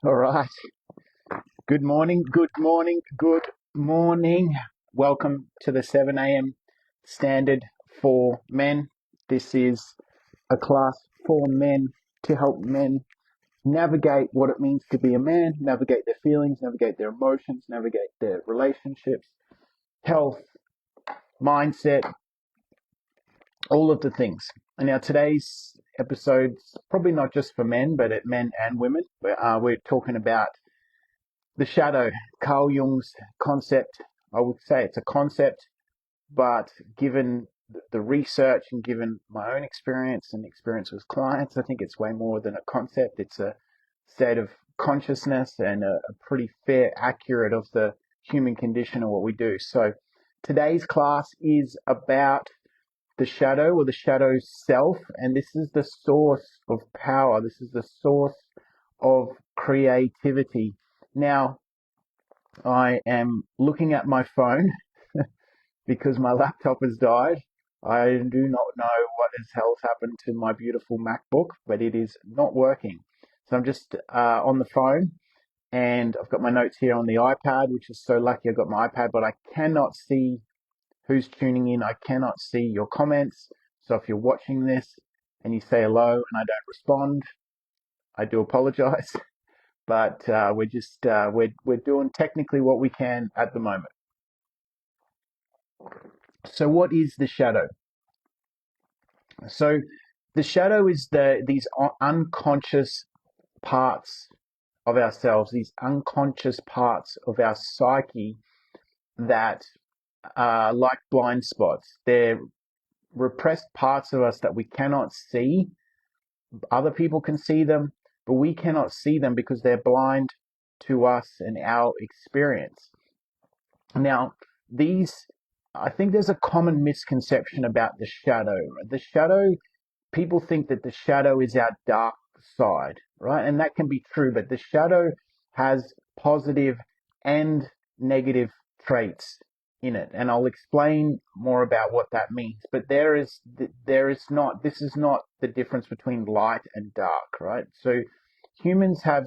All right. Good morning, good morning, good morning. Welcome to the 7 a.m. standard for men. This is a class for men to help men navigate what it means to be a man, navigate their feelings, navigate their emotions, navigate their relationships, health, mindset, all of the things. And now today's episode's probably not just for men, but at men and women. We're talking about the shadow, Carl Jung's concept. I would say it's a concept, but given the research and given my own experience and experience with clients, I think it's way more than a concept. It's a state of consciousness and a pretty fair, accurate of the human condition and what we do. So today's class is about the shadow or the shadow self, and this is the source of power. This is the source of creativity. Now, I am looking at my phone because my laptop has died. I do not know what has hell's happened to my beautiful MacBook, but it is not working. So I'm just on the phone, and I've got my notes here on the iPad, which is so lucky I've got my iPad, but I cannot see who's tuning in. I cannot see your comments. So if you're watching this and you say hello and I don't respond, I do apologize. But we're doing technically what we can at the moment. So what is the shadow? So the shadow is these unconscious parts of ourselves, these unconscious parts of our psyche that are like blind spots. They're repressed parts of us that we cannot see. Other people can see them, but we cannot see them because they're blind to us and our experience. Now, I think there's a common misconception about the shadow. The shadow, people think that the shadow is our dark side, right? And that can be true, but the shadow has positive and negative traits in it. And I'll explain more about what that means. But this is not the difference between light and dark, right? So humans have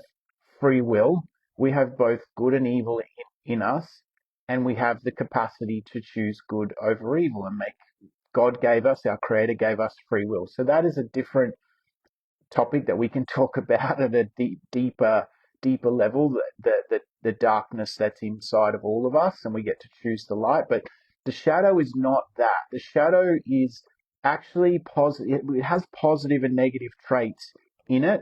free will. We have both good and evil in us, and we have the capacity to choose good over evil and make God gave us, our Creator gave us free will. So that is a different topic that we can talk about at a deeper level, the darkness that's inside of all of us, and we get to choose the light. But the shadow is not that. The shadow is actually positive. It has positive and negative traits in it.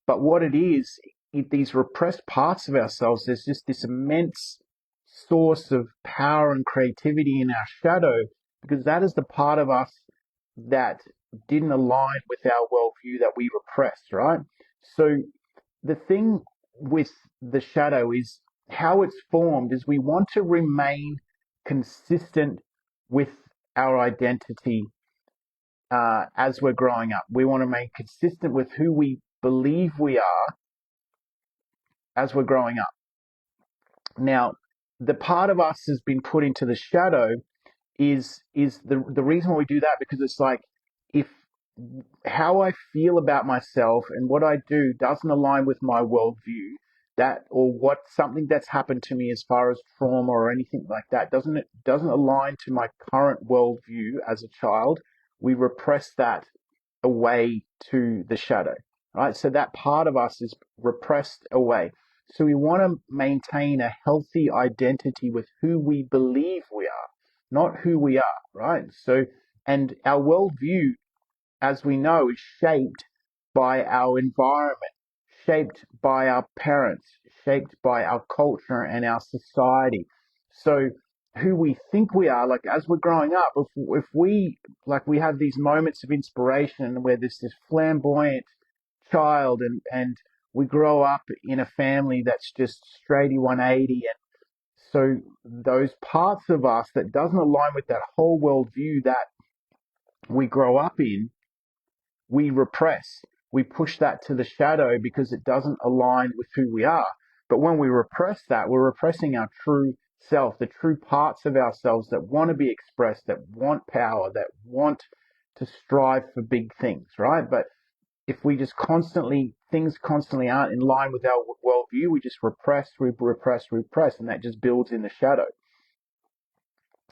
But what it is, these repressed parts of ourselves, there's just this immense source of power and creativity in our shadow, because that is the part of us that didn't align with our worldview that we repressed, right? So the thing with the shadow is how it's formed is we want to remain consistent with our identity as we're growing up. We want to remain consistent with who we believe we are as we're growing up. Now, the part of us has been put into the shadow is the reason why we do that, because it's like if how I feel about myself and what I do doesn't align with my worldview, that or what something that's happened to me as far as trauma or anything like that doesn't align to my current worldview as a child, we repress that away to the shadow, right? So that part of us is repressed away. So we want to maintain a healthy identity with who we believe we are, not who we are, right? So, and our worldview, as we know, is shaped by our environment, shaped by our parents, shaped by our culture and our society. So who we think we are, like as we're growing up, if we like we have these moments of inspiration where there's this flamboyant child and we grow up in a family that's just straighty 180, and so those parts of us that doesn't align with that whole worldview that we grow up in, we repress. We push that to the shadow because it doesn't align with who we are. But when we repress that, we're repressing our true self, the true parts of ourselves that want to be expressed, that want power, that want to strive for big things, right? But if we just things constantly aren't in line with our worldview, we just repress, and that just builds in the shadow.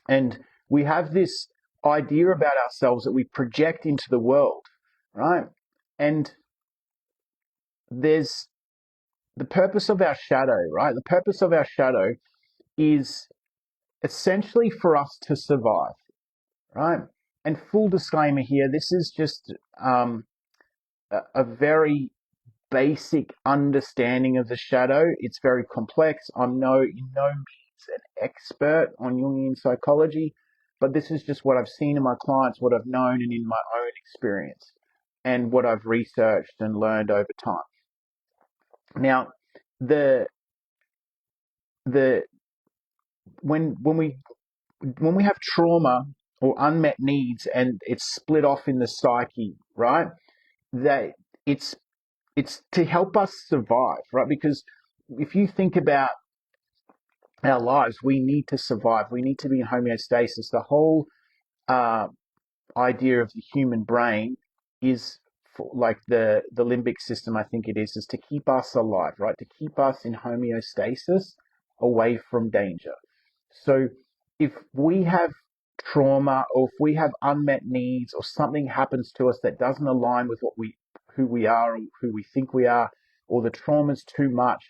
And we have this idea about ourselves that we project into the world, right? And there's the purpose of our shadow, right? The purpose of our shadow is essentially for us to survive, right? And full disclaimer here, this is just a very basic understanding of the shadow. It's very complex. I'm in no means an expert on Jungian psychology, but this is just what I've seen in my clients, what I've known, and in my own experience, and what I've researched and learned over time. Now, the the when we have trauma or unmet needs and it's split off in the psyche, right? That it's to help us survive, right? Because if you think about our lives, we need to survive. We need to be in homeostasis. The whole idea of the human brain is like the limbic system, I think it is to keep us alive, right? To keep us in homeostasis away from danger. So if we have trauma or if we have unmet needs or something happens to us that doesn't align with who we are or who we think we are, or the trauma's too much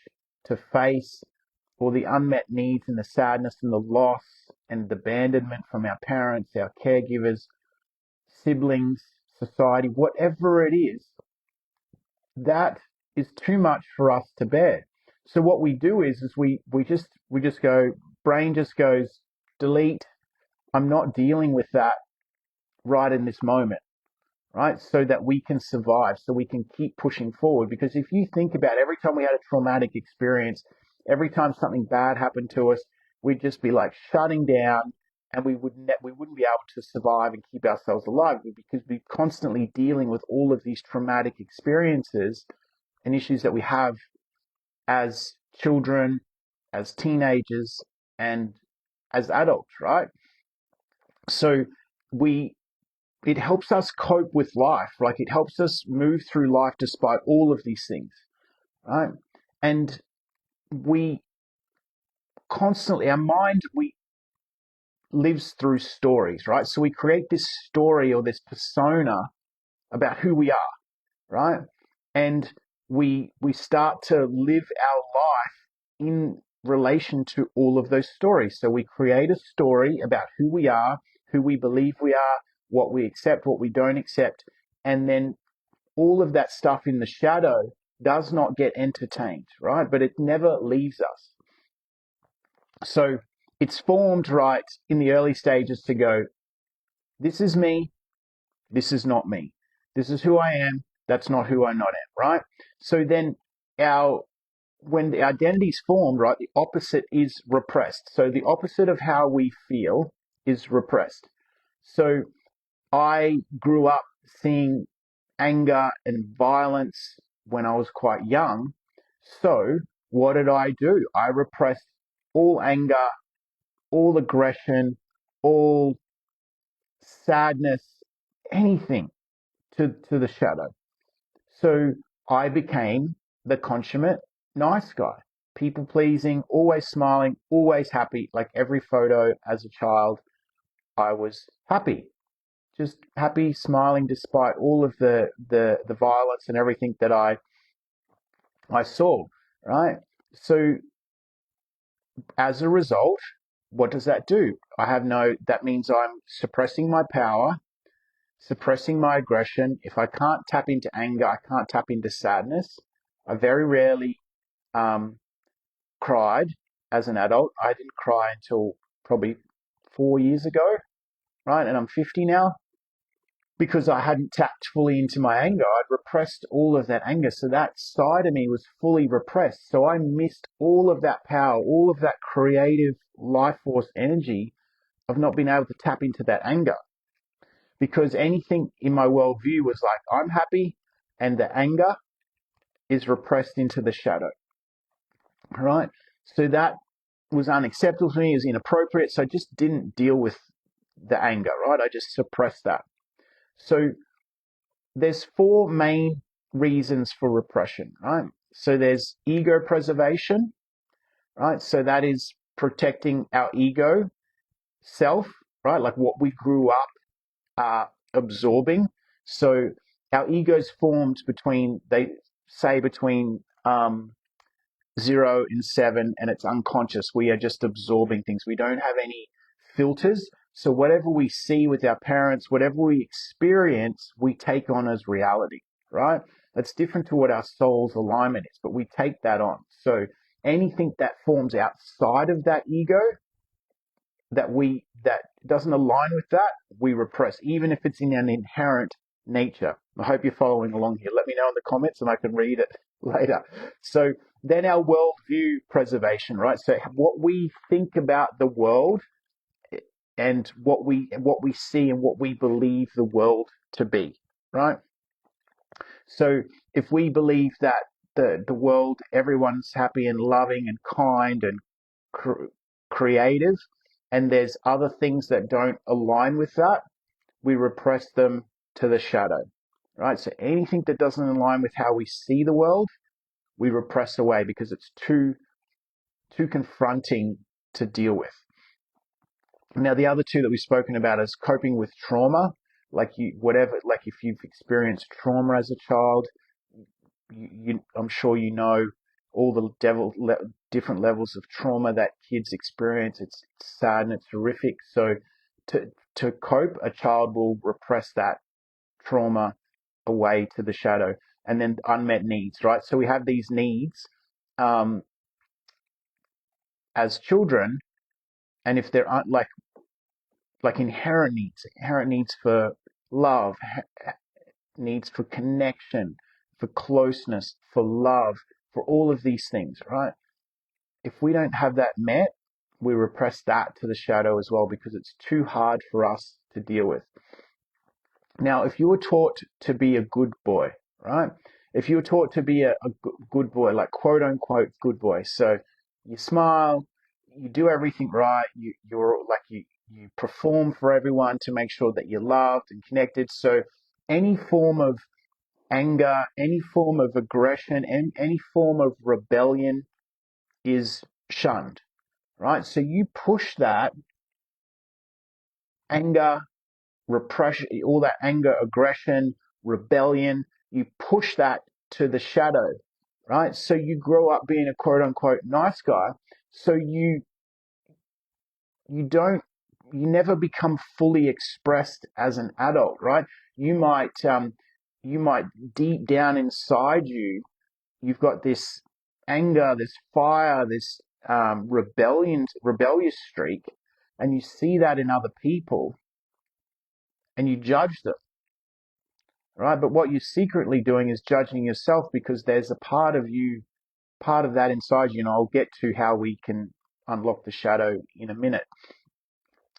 to face, or the unmet needs and the sadness and the loss and the abandonment from our parents, our caregivers, siblings, society, whatever it is, that is too much for us to bear. So what we do is we just go, brain just goes, delete. I'm not dealing with that right in this moment, right? So that we can survive, so we can keep pushing forward. Because if you think about every time we had a traumatic experience, every time something bad happened to us, we'd just be like shutting down, and we wouldn't be able to survive and keep ourselves alive because we're constantly dealing with all of these traumatic experiences and issues that we have as children, as teenagers, and as adults, right? So it helps us cope with life. Like it helps us move through life despite all of these things, right? And we constantly, our mind, we lives through stories, right? So we create this story or this persona about who we are, right? And we start to live our life in relation to all of those stories. So we create a story about who we are, who we believe we are, what we accept, what we don't accept, and then all of that stuff in the shadow does not get entertained, right? But it never leaves us. So it's formed right in the early stages to go, this is me, this is not me. This is who I am, that's not who I not am, right? So then when the identity is formed, right, the opposite is repressed. So the opposite of how we feel is repressed. So I grew up seeing anger and violence when I was quite young. So what did I do? I repressed all anger, all aggression, all sadness, anything to the shadow. So I became the consummate nice guy, people pleasing, always smiling, always happy. Like every photo as a child, I was happy, just happy, smiling despite all of the violence and everything that I saw, right? So as a result, what does that do? That means I'm suppressing my power, suppressing my aggression. If I can't tap into anger, I can't tap into sadness. I very rarely cried as an adult. I didn't cry until probably 4 years ago, right? And I'm 50 now because I hadn't tapped fully into my anger. I'd repressed all of that anger. So that side of me was fully repressed. So I missed all of that power, all of that creative life force energy of not being able to tap into that anger. Because anything in my worldview was like, I'm happy, and the anger is repressed into the shadow, right? So that was unacceptable to me, it was inappropriate, so I just didn't deal with the anger, right? I just suppressed that. So there's four main reasons for repression, right? So there's ego preservation, right? So that is protecting our ego self, right? Like what we grew up absorbing. So our ego's formed between, they say, between 0 and 7, and it's unconscious. We are just absorbing things. We don't have any filters. So whatever we see with our parents, whatever we experience, we take on as reality, right? That's different to what our soul's alignment is, but we take that on. So anything that forms outside of that ego, that doesn't align with that, we repress, even if it's in an inherent nature. I hope you're following along here. Let me know in the comments and I can read it later. So then our worldview preservation, right? So what we think about the world and what we see and what we believe the world to be, right? So if we believe that the world, everyone's happy and loving and kind and creative, and there's other things that don't align with that, we repress them to the shadow, right? So anything that doesn't align with how we see the world, we repress away because it's too confronting to deal with. Now, the other two that we've spoken about is coping with trauma. Like if you've experienced trauma as a child, I'm sure you know all the different levels of trauma that kids experience. It's sad and it's horrific. So to cope, a child will repress that trauma away to the shadow. And then unmet needs, right? So we have these needs as children, and if there aren't like inherent needs for love, needs for connection, for closeness, for love, for all of these things, right? If we don't have that met, we repress that to the shadow as well because it's too hard for us to deal with. Now, if you were taught to be a good boy, right? If you were taught to be a good boy, like quote unquote good boy, so you smile, you do everything right, you perform for everyone to make sure that you're loved and connected. So any form of anger, any form of aggression, and any form of rebellion is shunned, right? So you push that anger, repression, all that anger, aggression, rebellion, you push that to the shadow, right? So you grow up being a quote unquote nice guy. So you never become fully expressed as an adult, right? You might deep down inside you've got this anger, this fire, this rebellious streak, and you see that in other people and you judge them, right? But what you're secretly doing is judging yourself because there's a part of that inside you, and I'll get to how we can unlock the shadow in a minute.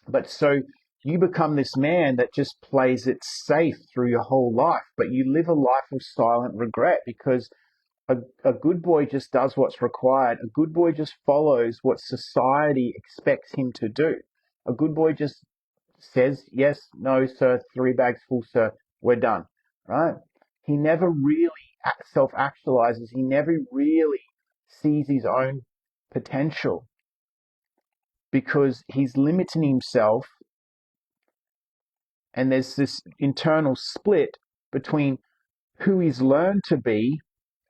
But so you become this man that just plays it safe through your whole life, but you live a life of silent regret because a good boy just does what's required. A good boy just follows what society expects him to do. A good boy just says, yes, no, sir, 3 bags full, sir, we're done, right? He never really self-actualizes. He never really sees his own potential because he's limiting himself, and there's this internal split between who he's learned to be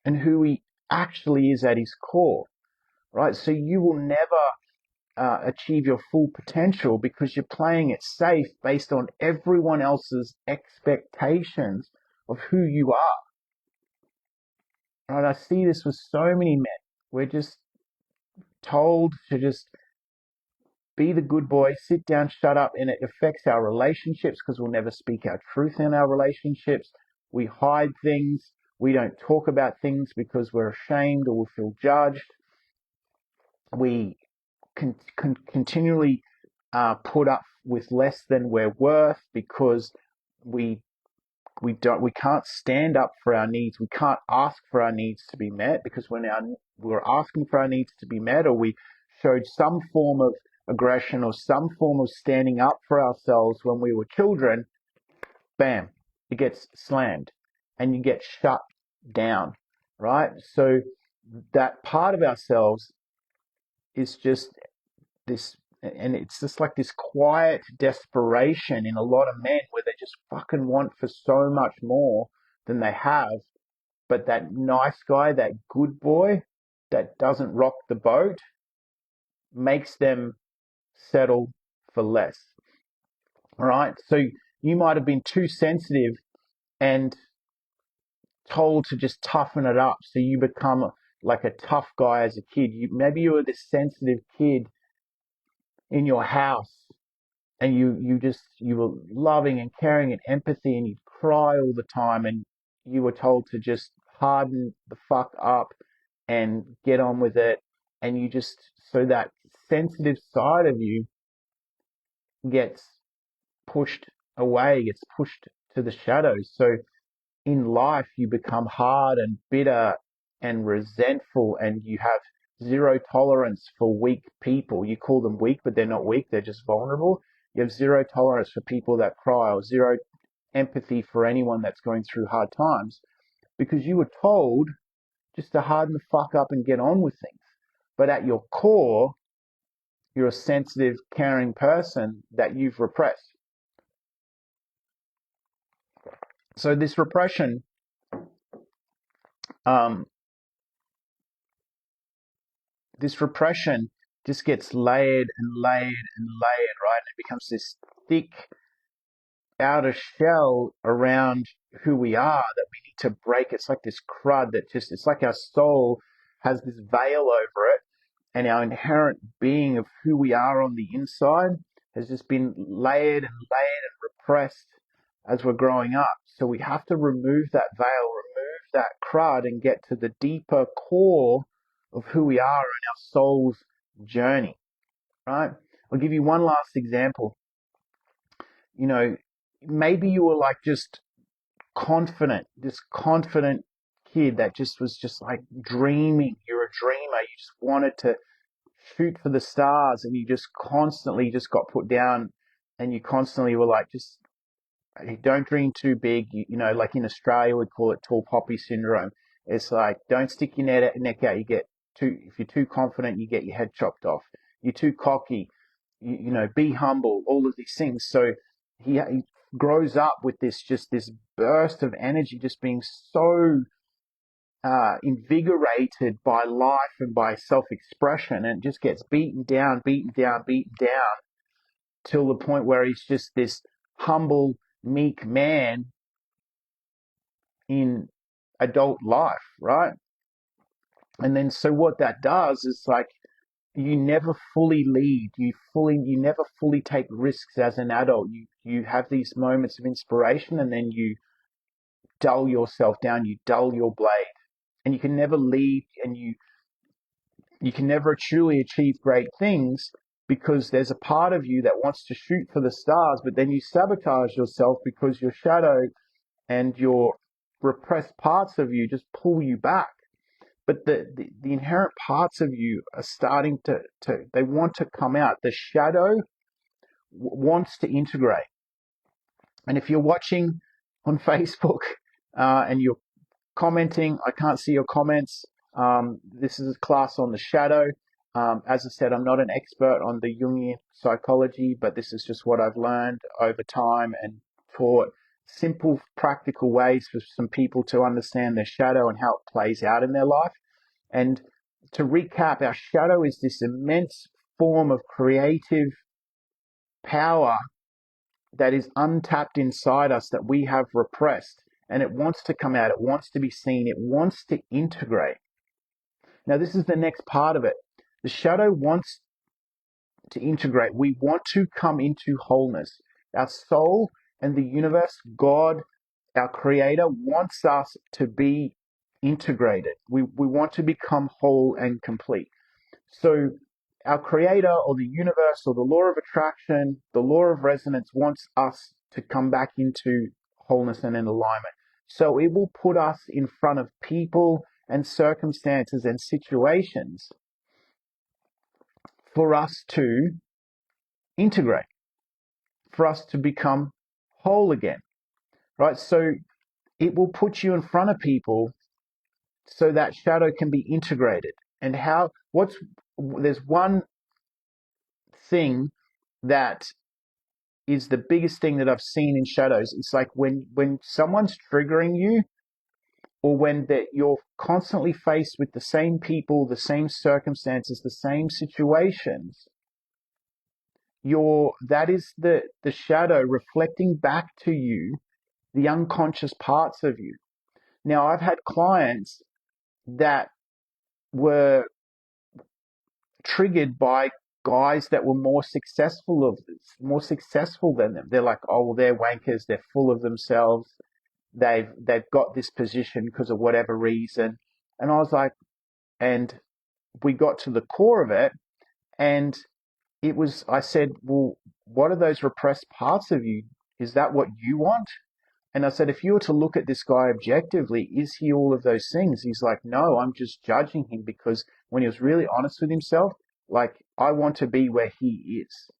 and who he actually is at his core, right? So you will never achieve your full potential because you're playing it safe based on everyone else's expectations of who you are, right? I see this with so many men. We're just told to just be the good boy, sit down, shut up, and it affects our relationships because we'll never speak our truth in our relationships. We hide things. We don't talk about things because we're ashamed or we feel judged. We continually put up with less than we're worth because we can't stand up for our needs. We can't ask for our needs to be met because when we're asking for our needs to be met, or we showed some form of aggression or some form of standing up for ourselves when we were children, bam, it gets slammed and you get shut down, right? So that part of ourselves is just this, and it's just like this quiet desperation in a lot of men where they just fucking want for so much more than they have. But that nice guy, that good boy that doesn't rock the boat, makes them settle for less. All right. So you might have been too sensitive and told to just toughen it up. So you become like a tough guy as a kid. Maybe you were this sensitive kid in your house, and you were loving and caring and empathy, and you'd cry all the time, and you were told to just harden the fuck up and get on with it. And you just, so that sensitive side of you gets pushed away, gets pushed to the shadows. So in life, you become hard and bitter and resentful, and you have zero tolerance for weak people. You call them weak, but they're not weak, they're just vulnerable. You have zero tolerance for people that cry, or zero empathy for anyone that's going through hard times, because you were told just to harden the fuck up and get on with things. But at your core, you're a sensitive, caring person that you've repressed. So this repression, um, this repression just gets layered and layered and layered, right? And it becomes this thick outer shell around who we are that we need to break. It's like this crud that just, it's like our soul has this veil over it, and our inherent being of who we are on the inside has just been layered and layered and repressed as we're growing up. So we have to remove that veil, remove that crud, and get to the deeper core of who we are in our soul's journey, right? I'll give you one last example. You know, maybe you were like just confident, this confident kid that just was just like dreaming. You're a dreamer. You just wanted to shoot for the stars, and you just constantly just got put down, and you constantly were like, just, hey, don't dream too big. You know, like in Australia, we call it tall poppy syndrome. It's like, don't stick your neck out. You get too, if you're too confident, you get your head chopped off. You're too cocky. You know, be humble, all of these things. So he grows up with this, just this burst of energy, just being so invigorated by life and by self-expression, and just gets beaten down, beaten down, beaten down, till the point where he's just this humble, meek man in adult life, right? And then so what that does is like, you never fully lead, you never fully take risks as an adult. You have these moments of inspiration, and then you dull yourself down, you dull your blade, and you can never lead, and you can never truly achieve great things, because there's a part of you that wants to shoot for the stars, but then you sabotage yourself because your shadow and your repressed parts of you just pull you back. But the inherent parts of you are starting to they want to come out. The shadow wants to integrate. And if you're watching on Facebook and you're commenting, I can't see your comments. This is a class on the shadow. As I said, I'm not an expert on the Jungian psychology, but this is just what I've learned over time and taught simple, practical ways for some people to understand their shadow and how it plays out in their life. And to recap, our shadow is this immense form of creative power that is untapped inside us, that we have repressed. And it wants to come out. It wants to be seen. It wants to integrate. Now, this is the next part of it. The shadow wants to integrate. We want to come into wholeness. Our soul and the universe, God, our creator, wants us to be integrated. We want to become whole and complete. So our creator, or the universe, or the law of attraction, the law of resonance, wants us to come back into wholeness and in alignment. So it will put us in front of people and circumstances and situations for us to integrate, for us to become whole again, right? So it will put you in front of people so that shadow can be integrated. And there's one thing that is the biggest thing that I've seen in shadows. It's like when someone's triggering you, or when that you're constantly faced with the same people, the same circumstances, the same situations, that is the shadow reflecting back to you the unconscious parts of you. Now, I've had clients that were triggered by guys that were more successful than them. They're like, oh, well, they're wankers. They're full of themselves. They've got this position because of whatever reason. And I was like, and we got to the core of it, and I said, well, what are those repressed parts of you? Is that what you want? And I said, if you were to look at this guy objectively, is he all of those things? He's like, no, I'm just judging him because when he was really honest with himself, like, I want to be where he is.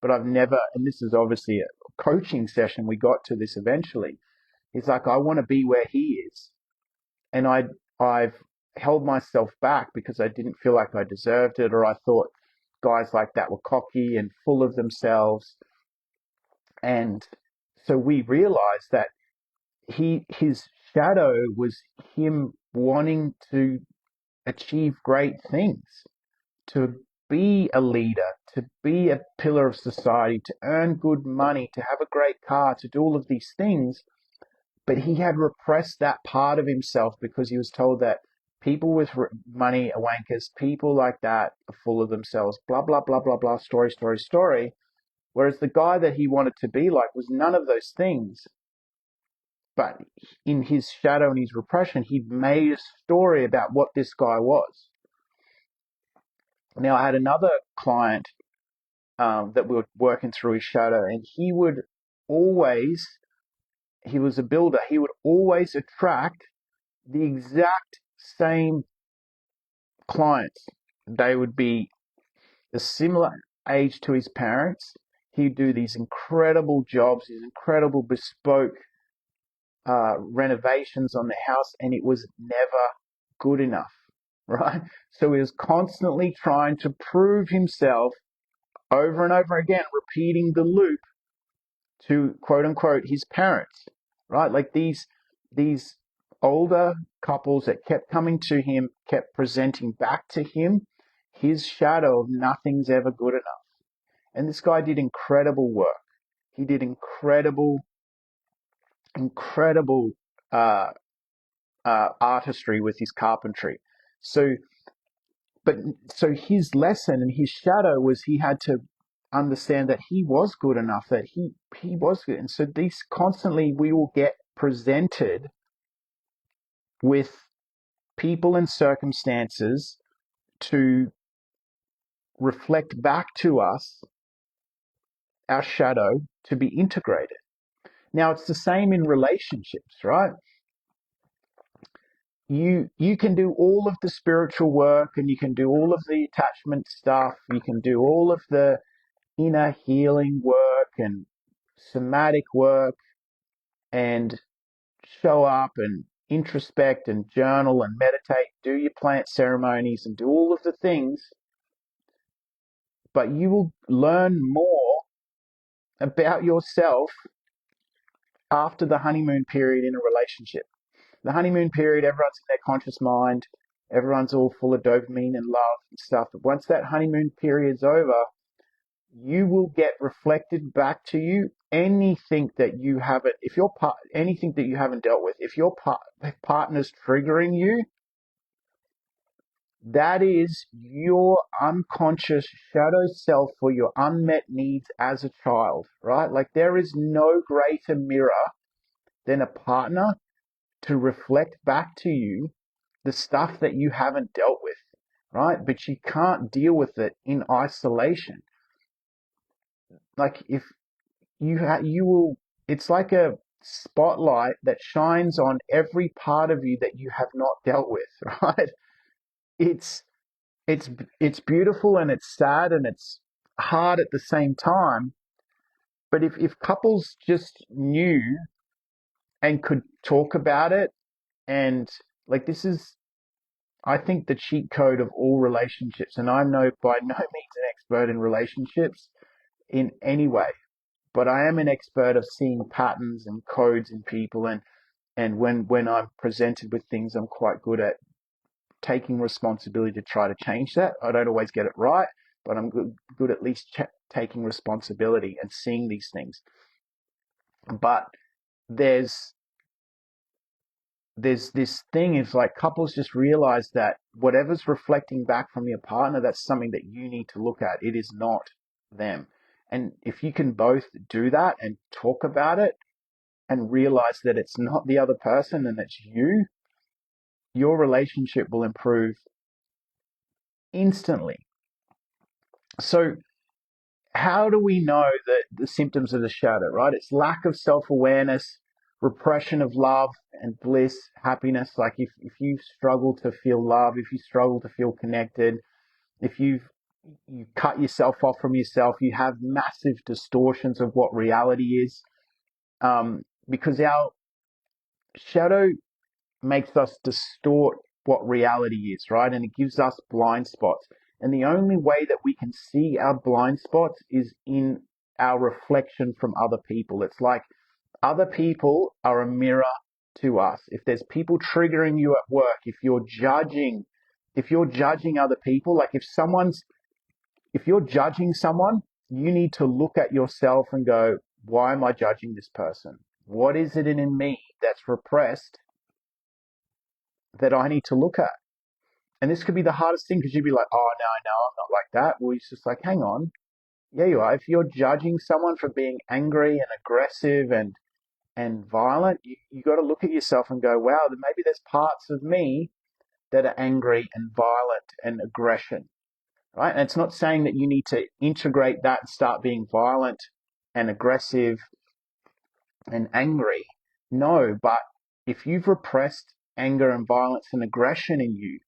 But I've never, and this is obviously a coaching session, we got to this eventually. He's like, I want to be where he is. And I've held myself back because I didn't feel like I deserved it, or I thought guys like that were cocky and full of themselves. And so we realized that his shadow was him wanting to achieve great things, to be a leader, to be a pillar of society, to earn good money, to have a great car, to do all of these things. But he had repressed that part of himself because he was told that people with money are wankers, people like that are full of themselves, blah, blah, blah, blah, blah, story, story, story. Whereas the guy that he wanted to be like was none of those things. But in his shadow and his repression, he'd made a story about what this guy was. Now, I had another client that we were working through his shadow, and he was a builder, he would always attract the exact same clients. They would be a similar age to his parents. He'd do these incredible jobs, these incredible bespoke renovations on the house, and it was never good enough, right? So he was constantly trying to prove himself over and over again, repeating the loop to quote unquote his parents, right? Like these older couples that kept coming to him, kept presenting back to him his shadow of nothing's ever good enough. And this guy did incredible work. He did incredible uh, artistry with his carpentry. So, so his lesson and his shadow was he had to understand that he was good enough, that he was good. And so these constantly we will get presented with people and circumstances to reflect back to us our shadow to be integrated. Now it's the same in relationships, right? You can do all of the spiritual work, and you can do all of the attachment stuff, you can do all of the inner healing work and somatic work, and show up and introspect and journal and meditate, do your plant ceremonies and do all of the things, but you will learn more about yourself after the honeymoon period in a relationship. The honeymoon period, everyone's in their conscious mind, everyone's all full of dopamine and love and stuff. But once that honeymoon period's over, you will get reflected back to you anything that you haven't, anything that you haven't dealt with. If your partner's triggering you, that is your unconscious shadow self for your unmet needs as a child, right? Like there is no greater mirror than a partner to reflect back to you the stuff that you haven't dealt with, right? But you can't deal with it in isolation. Like if you will, it's like a spotlight that shines on every part of you that you have not dealt with, right? It's it's it's beautiful and it's sad and it's hard at the same time. But if couples just knew and could talk about it, and like this is I think the cheat code of all relationships, and I'm by no means an expert in relationships in any way, but I am an expert of seeing patterns and codes in people, and when I'm presented with things, I'm quite good at taking responsibility to try to change that. I don't always get it right, but I'm good at least taking responsibility and seeing these things. But there's this thing is like couples just realize that whatever's reflecting back from your partner, that's something that you need to look at. It is not them. And if you can both do that and talk about it and realize that it's not the other person and it's you, your relationship will improve instantly. So how do we know that the symptoms of the shadow, right? It's lack of self-awareness, repression of love and bliss, happiness. Like if you struggle to feel love, if you struggle to feel connected, if you cut yourself off from yourself, you have massive distortions of what reality is. Because our shadow makes us distort what reality is, right? And it gives us blind spots. And the only way that we can see our blind spots is in our reflection from other people. It's like other people are a mirror to us. If there's people triggering you at work, if you're judging other people, like if you're judging someone, you need to look at yourself and go, why am I judging this person? What is it in me that's repressed that I need to look at? And this could be the hardest thing because you'd be like, oh, no, I'm not like that. Well, it's just like, hang on. Yeah, you are. If you're judging someone for being angry and aggressive and violent, you got to look at yourself and go, wow, then maybe there's parts of me that are angry and violent and aggression, right? And it's not saying that you need to integrate that and start being violent and aggressive and angry. No, but if you've repressed anger and violence and aggression in you,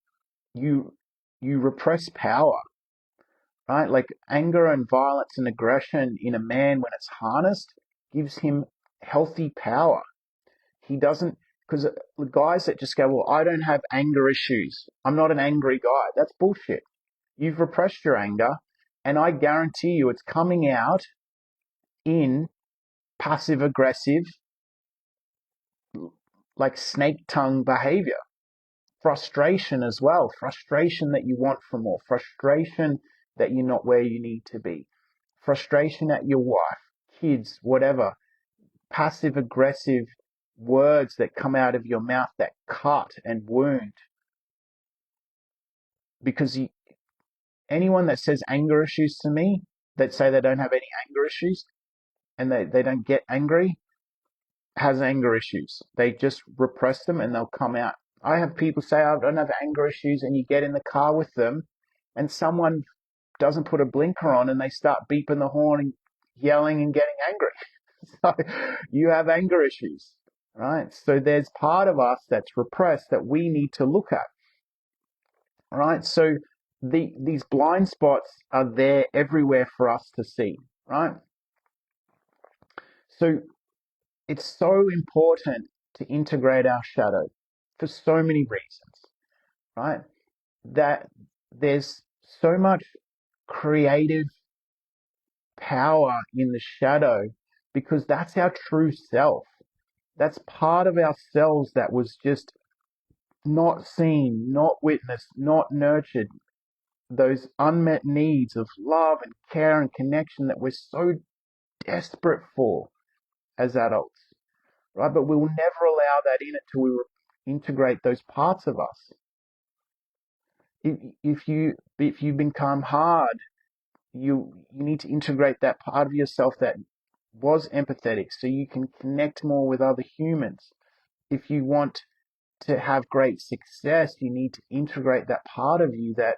you you repress power, right? Like anger and violence and aggression in a man when it's harnessed gives him healthy power. He doesn't, because the guys that just go, well, I don't have anger issues. I'm not an angry guy. That's bullshit. You've repressed your anger, and I guarantee you it's coming out in passive aggressive, like snake tongue behavior. Frustration as well. Frustration that you want for more. Frustration that you're not where you need to be. Frustration at your wife, kids, whatever. Passive aggressive words that come out of your mouth that cut and wound. Because anyone that says anger issues to me, that say they don't have any anger issues and they don't get angry, has anger issues. They just repress them and they'll come out. I have people say, I don't have anger issues, and you get in the car with them and someone doesn't put a blinker on and they start beeping the horn and yelling and getting angry. So you have anger issues, right? So there's part of us that's repressed that we need to look at, right? So these blind spots are there everywhere for us to see, right? So it's so important to integrate our shadow for so many reasons, right? That there's so much creative power in the shadow because that's our true self. That's part of ourselves that was just not seen, not witnessed, not nurtured. Those unmet needs of love and care and connection that we're so desperate for as adults, right? But we will never allow that in until we integrate those parts of us. If you become hard, you need to integrate that part of yourself that was empathetic so you can connect more with other humans. If you want to have great success, you need to integrate that part of you that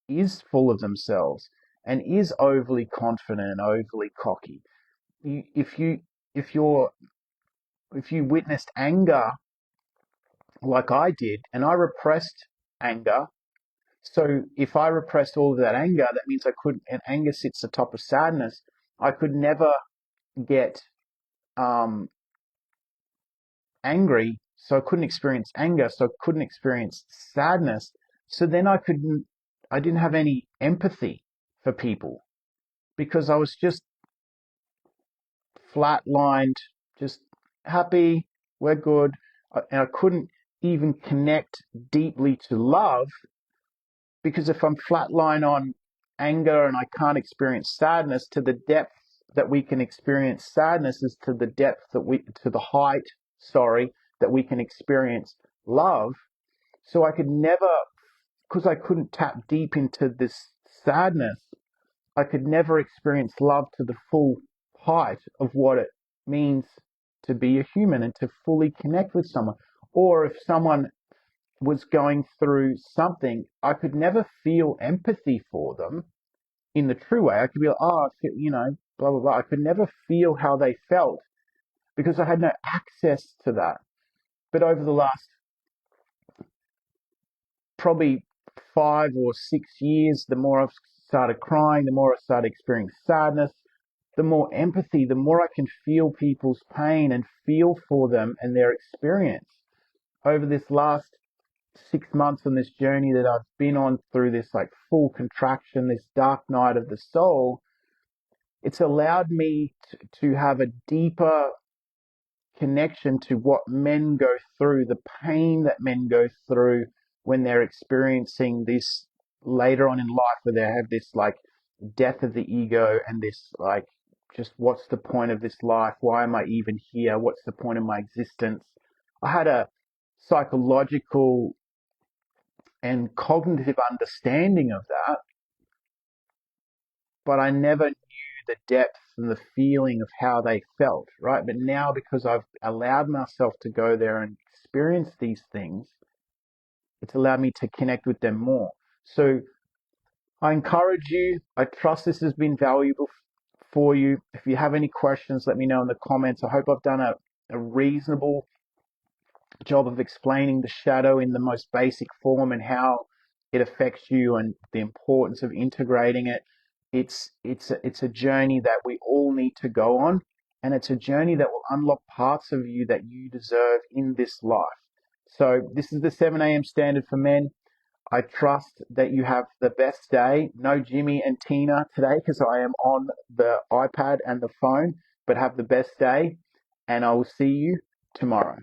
is full of themselves and is overly confident and overly cocky. If you witnessed anger like I did, and I repressed anger, so if I repressed all of that anger, that means I couldn't. And anger sits atop of sadness. I could never get angry So I couldn't experience anger. So I couldn't experience sadness. So then I didn't have any empathy for people because I was just flatlined, just happy, we're good. And I couldn't even connect deeply to love because if I'm flatline on anger and I can't experience sadness to the depth that we can experience sadness is to the depth to the height, that we can experience love. So I could never, because I couldn't tap deep into this sadness, I could never experience love to the full height of what it means to be a human and to fully connect with someone. Or if someone was going through something, I could never feel empathy for them in the true way. I could be like, oh, I feel, blah, blah, blah. I could never feel how they felt because I had no access to that. But over the last probably 5 or 6 years, the more I've started crying, the more I started experiencing sadness, the more empathy, the more I can feel people's pain and feel for them and their experience. Over this last 6 months on this journey that I've been on through this like full contraction, this dark night of the soul, it's allowed me to have a deeper connection to what men go through, the pain that men go through when they're experiencing this later on in life, where they have this like death of the ego and this like, just what's the point of this life? Why am I even here? What's the point of my existence? I had a psychological and cognitive understanding of that, but I never knew the depth and the feeling of how they felt, right? But now, because I've allowed myself to go there and experience these things, it's allowed me to connect with them more. So I encourage you, I trust this has been valuable for you. If you have any questions, let me know in the comments. I hope I've done a reasonable job of explaining the shadow in the most basic form and how it affects you and the importance of integrating it. It's a journey that we all need to go on, and it's a journey that will unlock parts of you that you deserve in this life. So this is the 7 a.m. standard for men. I trust that you have the best day. No Jimmy and Tina today because I am on the iPad and the phone, but have the best day, and I will see you tomorrow.